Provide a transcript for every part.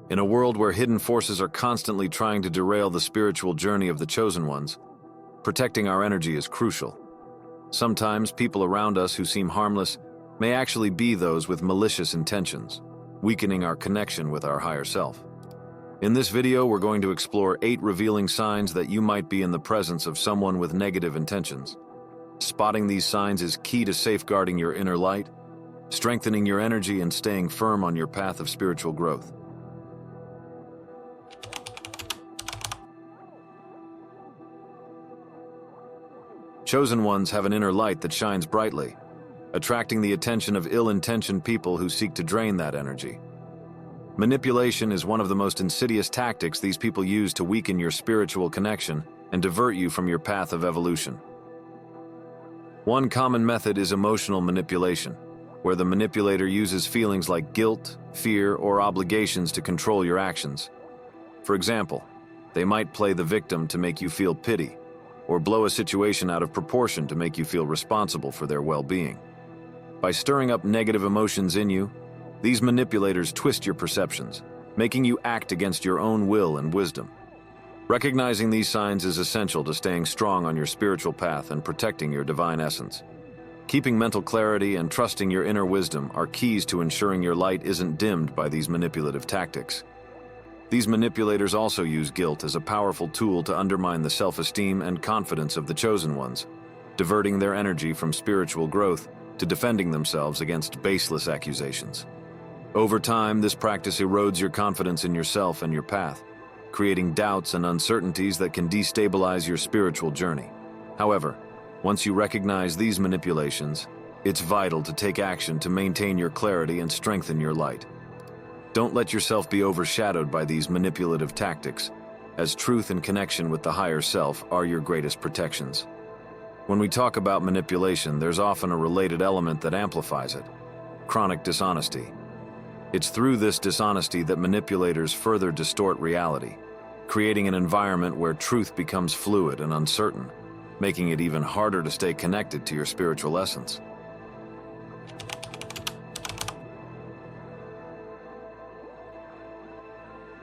In a world where hidden forces are constantly trying to derail the spiritual journey of the chosen ones, protecting our energy is crucial. Sometimes people around us who seem harmless may actually be those with malicious intentions, weakening our connection with our higher self. In this video, we're going to explore 8 revealing signs that you might be in the presence of someone with negative intentions. Spotting these signs is key to safeguarding your inner light, strengthening your energy, and staying firm on your path of spiritual growth. Chosen ones have an inner light that shines brightly, attracting the attention of ill-intentioned people who seek to drain that energy. Manipulation is one of the most insidious tactics these people use to weaken your spiritual connection and divert you from your path of evolution. One common method is emotional manipulation, where the manipulator uses feelings like guilt, fear, or obligations to control your actions. For example, they might play the victim to make you feel pity, or blow a situation out of proportion to make you feel responsible for their well-being. By stirring up negative emotions in you, these manipulators twist your perceptions, making you act against your own will and wisdom. Recognizing these signs is essential to staying strong on your spiritual path and protecting your divine essence. Keeping mental clarity and trusting your inner wisdom are keys to ensuring your light isn't dimmed by these manipulative tactics. These manipulators also use guilt as a powerful tool to undermine the self-esteem and confidence of the chosen ones, diverting their energy from spiritual growth to defending themselves against baseless accusations. Over time, this practice erodes your confidence in yourself and your path, creating doubts and uncertainties that can destabilize your spiritual journey. However, once you recognize these manipulations, it's vital to take action to maintain your clarity and strengthen your light. Don't let yourself be overshadowed by these manipulative tactics, as truth and connection with the higher self are your greatest protections. When we talk about manipulation, there's often a related element that amplifies it: chronic dishonesty. It's through this dishonesty that manipulators further distort reality, creating an environment where truth becomes fluid and uncertain, making it even harder to stay connected to your spiritual essence.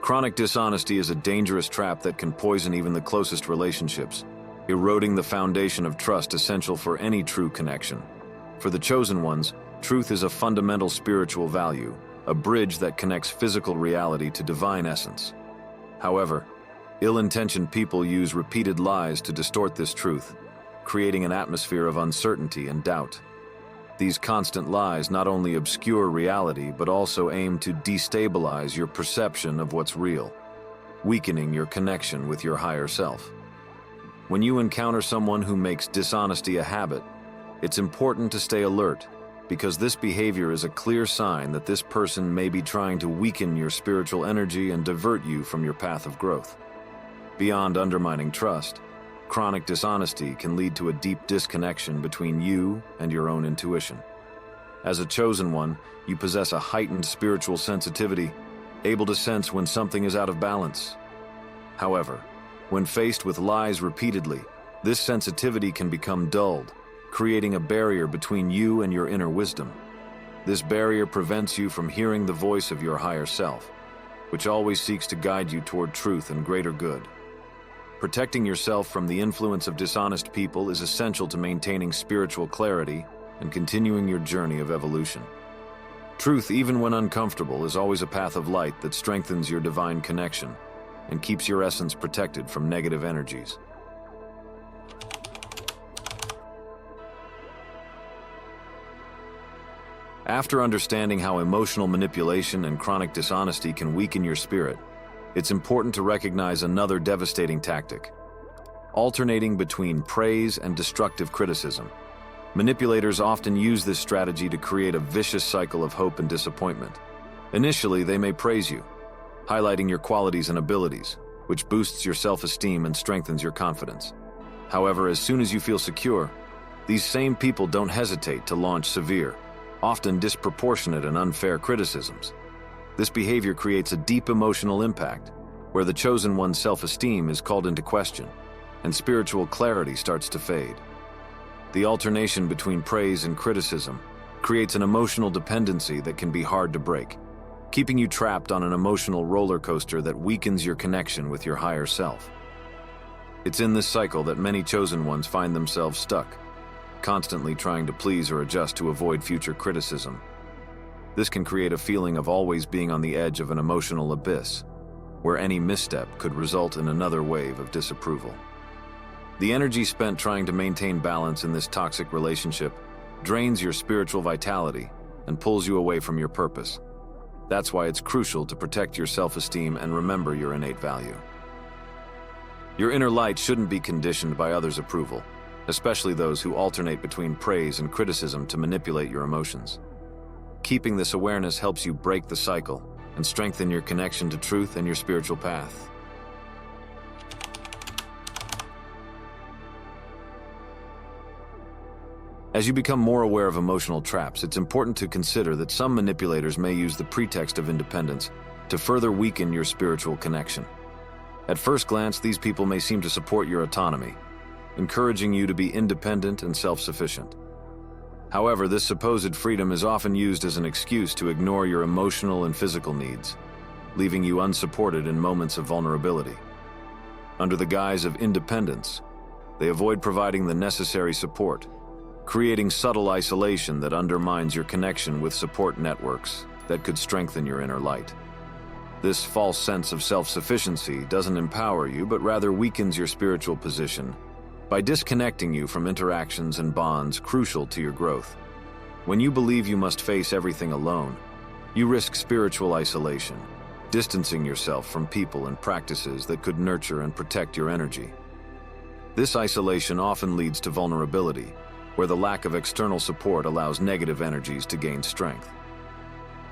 Chronic dishonesty is a dangerous trap that can poison even the closest relationships, eroding the foundation of trust essential for any true connection. For the chosen ones, truth is a fundamental spiritual value, a bridge that connects physical reality to divine essence. However, ill-intentioned people use repeated lies to distort this truth, creating an atmosphere of uncertainty and doubt. These constant lies not only obscure reality, but also aim to destabilize your perception of what's real, weakening your connection with your higher self. When you encounter someone who makes dishonesty a habit, it's important to stay alert, because this behavior is a clear sign that this person may be trying to weaken your spiritual energy and divert you from your path of growth. Beyond undermining trust, chronic dishonesty can lead to a deep disconnection between you and your own intuition. As a chosen one, you possess a heightened spiritual sensitivity, able to sense when something is out of balance. However, when faced with lies repeatedly, this sensitivity can become dulled, creating a barrier between you and your inner wisdom. This barrier prevents you from hearing the voice of your higher self, which always seeks to guide you toward truth and greater good. Protecting yourself from the influence of dishonest people is essential to maintaining spiritual clarity and continuing your journey of evolution. Truth, even when uncomfortable, is always a path of light that strengthens your divine connection and keeps your essence protected from negative energies. After understanding how emotional manipulation and chronic dishonesty can weaken your spirit, it's important to recognize another devastating tactic: alternating between praise and destructive criticism. Manipulators often use this strategy to create a vicious cycle of hope and disappointment. Initially, they may praise you, highlighting your qualities and abilities, which boosts your self-esteem and strengthens your confidence. However, as soon as you feel secure, these same people don't hesitate to launch severe, often disproportionate and unfair criticisms. This behavior creates a deep emotional impact, where the chosen one's self-esteem is called into question, and spiritual clarity starts to fade. The alternation between praise and criticism creates an emotional dependency that can be hard to break. keeping you trapped on an emotional roller coaster that weakens your connection with your higher self. It's in this cycle that many chosen ones find themselves stuck, constantly trying to please or adjust to avoid future criticism. This can create a feeling of always being on the edge of an emotional abyss, where any misstep could result in another wave of disapproval. The energy spent trying to maintain balance in this toxic relationship drains your spiritual vitality and pulls you away from your purpose. That's why it's crucial to protect your self-esteem and remember your innate value. Your inner light shouldn't be conditioned by others' approval, especially those who alternate between praise and criticism to manipulate your emotions. Keeping this awareness helps you break the cycle and strengthen your connection to truth and your spiritual path. As you become more aware of emotional traps, it's important to consider that some manipulators may use the pretext of independence to further weaken your spiritual connection. At first glance, these people may seem to support your autonomy, encouraging you to be independent and self-sufficient. However, this supposed freedom is often used as an excuse to ignore your emotional and physical needs, leaving you unsupported in moments of vulnerability. Under the guise of independence, they avoid providing the necessary support, creating subtle isolation that undermines your connection with support networks that could strengthen your inner light. This false sense of self-sufficiency doesn't empower you, but rather weakens your spiritual position by disconnecting you from interactions and bonds crucial to your growth. When you believe you must face everything alone, you risk spiritual isolation, distancing yourself from people and practices that could nurture and protect your energy. This isolation often leads to vulnerability, where the lack of external support allows negative energies to gain strength.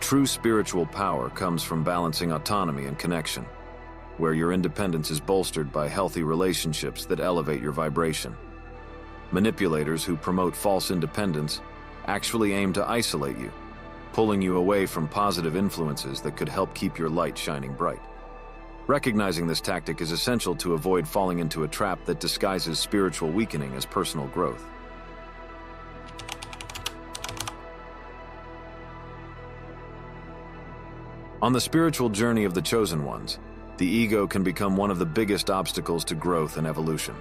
True spiritual power comes from balancing autonomy and connection, where your independence is bolstered by healthy relationships that elevate your vibration. Manipulators who promote false independence actually aim to isolate you, pulling you away from positive influences that could help keep your light shining bright. Recognizing this tactic is essential to avoid falling into a trap that disguises spiritual weakening as personal growth. On the spiritual journey of the chosen ones, the ego can become one of the biggest obstacles to growth and evolution.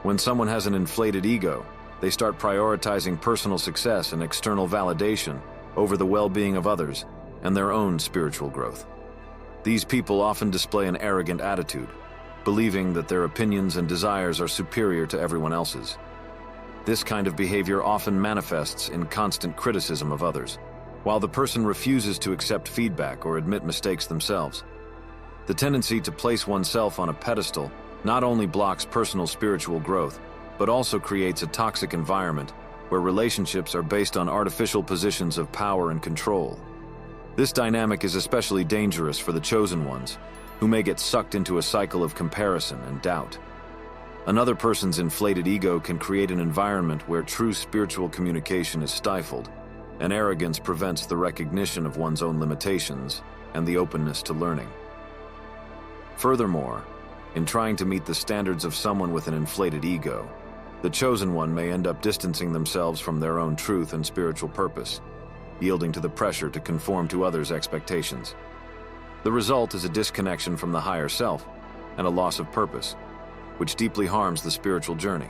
When someone has an inflated ego, they start prioritizing personal success and external validation over the well-being of others and their own spiritual growth. These people often display an arrogant attitude, believing that their opinions and desires are superior to everyone else's. This kind of behavior often manifests in constant criticism of others, while the person refuses to accept feedback or admit mistakes themselves. The tendency to place oneself on a pedestal not only blocks personal spiritual growth, but also creates a toxic environment where relationships are based on artificial positions of power and control. This dynamic is especially dangerous for the chosen ones, who may get sucked into a cycle of comparison and doubt. Another person's inflated ego can create an environment where true spiritual communication is stifled, and arrogance prevents the recognition of one's own limitations and the openness to learning. Furthermore, in trying to meet the standards of someone with an inflated ego, the chosen one may end up distancing themselves from their own truth and spiritual purpose, yielding to the pressure to conform to others' expectations. The result is a disconnection from the higher self and a loss of purpose, which deeply harms the spiritual journey.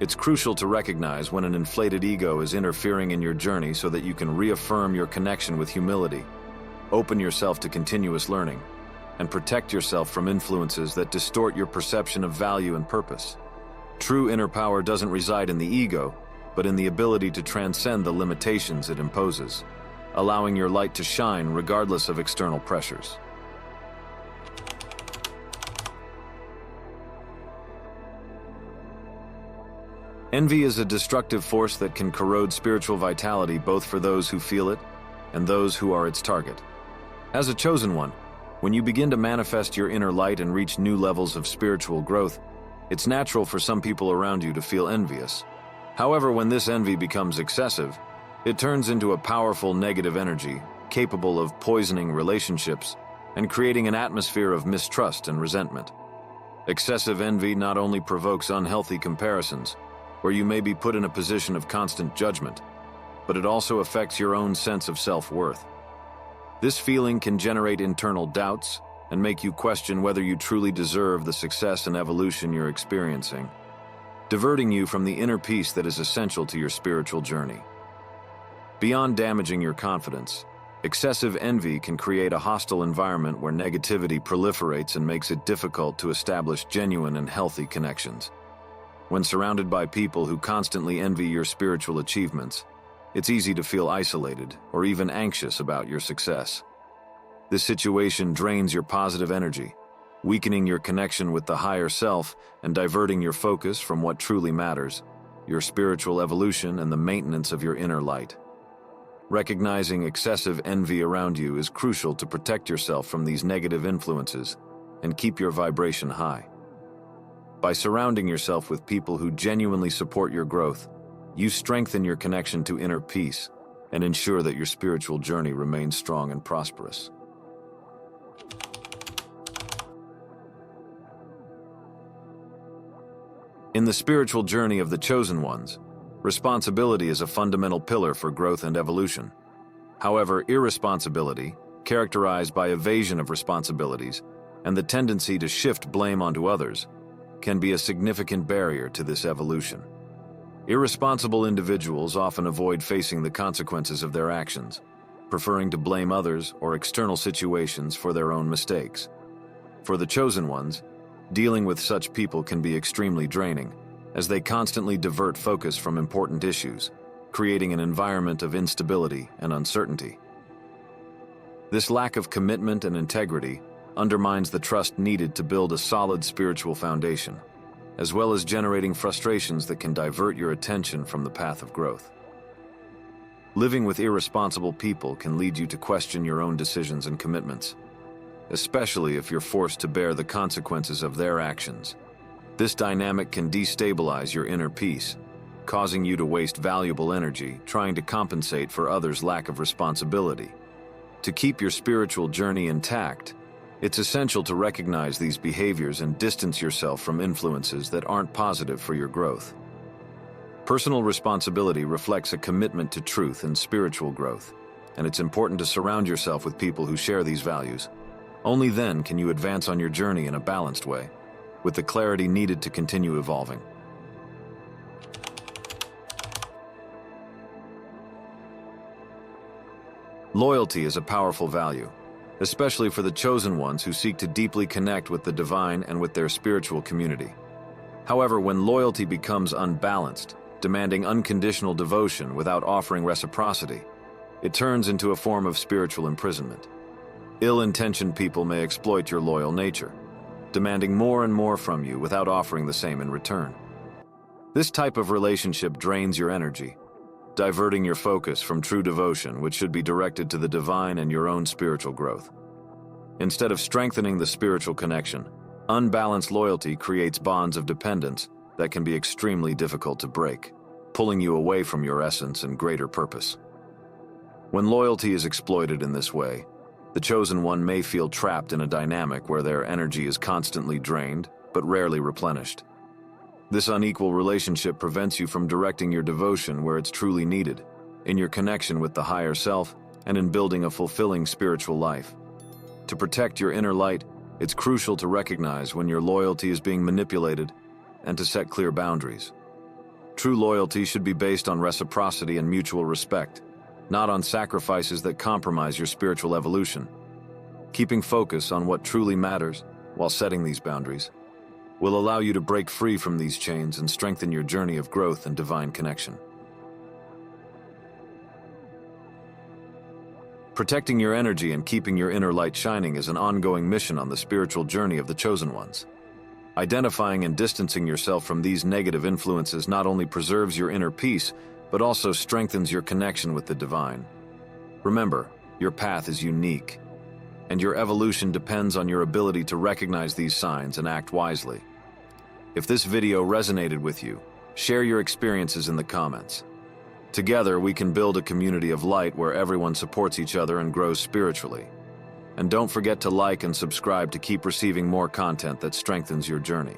It's crucial to recognize when an inflated ego is interfering in your journey so that you can reaffirm your connection with humility, open yourself to continuous learning, and protect yourself from influences that distort your perception of value and purpose. True inner power doesn't reside in the ego, but in the ability to transcend the limitations it imposes, allowing your light to shine regardless of external pressures. Envy is a destructive force that can corrode spiritual vitality both for those who feel it and those who are its target. As a chosen one, when you begin to manifest your inner light and reach new levels of spiritual growth, it's natural for some people around you to feel envious. However, when this envy becomes excessive, it turns into a powerful negative energy capable of poisoning relationships and creating an atmosphere of mistrust and resentment. Excessive envy not only provokes unhealthy comparisons, where you may be put in a position of constant judgment, but it also affects your own sense of self-worth. This feeling can generate internal doubts and make you question whether you truly deserve the success and evolution you're experiencing, diverting you from the inner peace that is essential to your spiritual journey. Beyond damaging your confidence, excessive envy can create a hostile environment where negativity proliferates and makes it difficult to establish genuine and healthy connections. When surrounded by people who constantly envy your spiritual achievements, it's easy to feel isolated or even anxious about your success. This situation drains your positive energy, weakening your connection with the higher self and diverting your focus from what truly matters, your spiritual evolution and the maintenance of your inner light. Recognizing excessive envy around you is crucial to protect yourself from these negative influences and keep your vibration high. By surrounding yourself with people who genuinely support your growth, you strengthen your connection to inner peace and ensure that your spiritual journey remains strong and prosperous. In the spiritual journey of the chosen ones, responsibility is a fundamental pillar for growth and evolution. However, irresponsibility, characterized by evasion of responsibilities and the tendency to shift blame onto others, can be a significant barrier to this evolution. Irresponsible individuals often avoid facing the consequences of their actions, preferring to blame others or external situations for their own mistakes. For the chosen ones, dealing with such people can be extremely draining, as they constantly divert focus from important issues, creating an environment of instability and uncertainty. This lack of commitment and integrity undermines the trust needed to build a solid spiritual foundation, as well as generating frustrations that can divert your attention from the path of growth. Living with irresponsible people can lead you to question your own decisions and commitments, especially if you're forced to bear the consequences of their actions. This dynamic can destabilize your inner peace, causing you to waste valuable energy trying to compensate for others' lack of responsibility. To keep your spiritual journey intact, it's essential to recognize these behaviors and distance yourself from influences that aren't positive for your growth. Personal responsibility reflects a commitment to truth and spiritual growth, and it's important to surround yourself with people who share these values. Only then can you advance on your journey in a balanced way, with the clarity needed to continue evolving. Loyalty is a powerful value, especially for the chosen ones who seek to deeply connect with the divine and with their spiritual community. However, when loyalty becomes unbalanced, demanding unconditional devotion without offering reciprocity, it turns into a form of spiritual imprisonment. Ill-intentioned people may exploit your loyal nature, demanding more and more from you without offering the same in return. This type of relationship drains your energy, diverting your focus from true devotion, which should be directed to the divine and your own spiritual growth. Instead of strengthening the spiritual connection, unbalanced loyalty creates bonds of dependence that can be extremely difficult to break, pulling you away from your essence and greater purpose. When loyalty is exploited in this way, the chosen one may feel trapped in a dynamic where their energy is constantly drained, but rarely replenished. This unequal relationship prevents you from directing your devotion where it's truly needed, in your connection with the higher self and in building a fulfilling spiritual life. To protect your inner light, it's crucial to recognize when your loyalty is being manipulated and to set clear boundaries. True loyalty should be based on reciprocity and mutual respect, not on sacrifices that compromise your spiritual evolution. Keeping focus on what truly matters while setting these boundaries will allow you to break free from these chains and strengthen your journey of growth and divine connection. Protecting your energy and keeping your inner light shining is an ongoing mission on the spiritual journey of the chosen ones. Identifying and distancing yourself from these negative influences not only preserves your inner peace, but also strengthens your connection with the divine. Remember, your path is unique, and your evolution depends on your ability to recognize these signs and act wisely. If this video resonated with you, share your experiences in the comments. Together, we can build a community of light where everyone supports each other and grows spiritually. And don't forget to like and subscribe to keep receiving more content that strengthens your journey.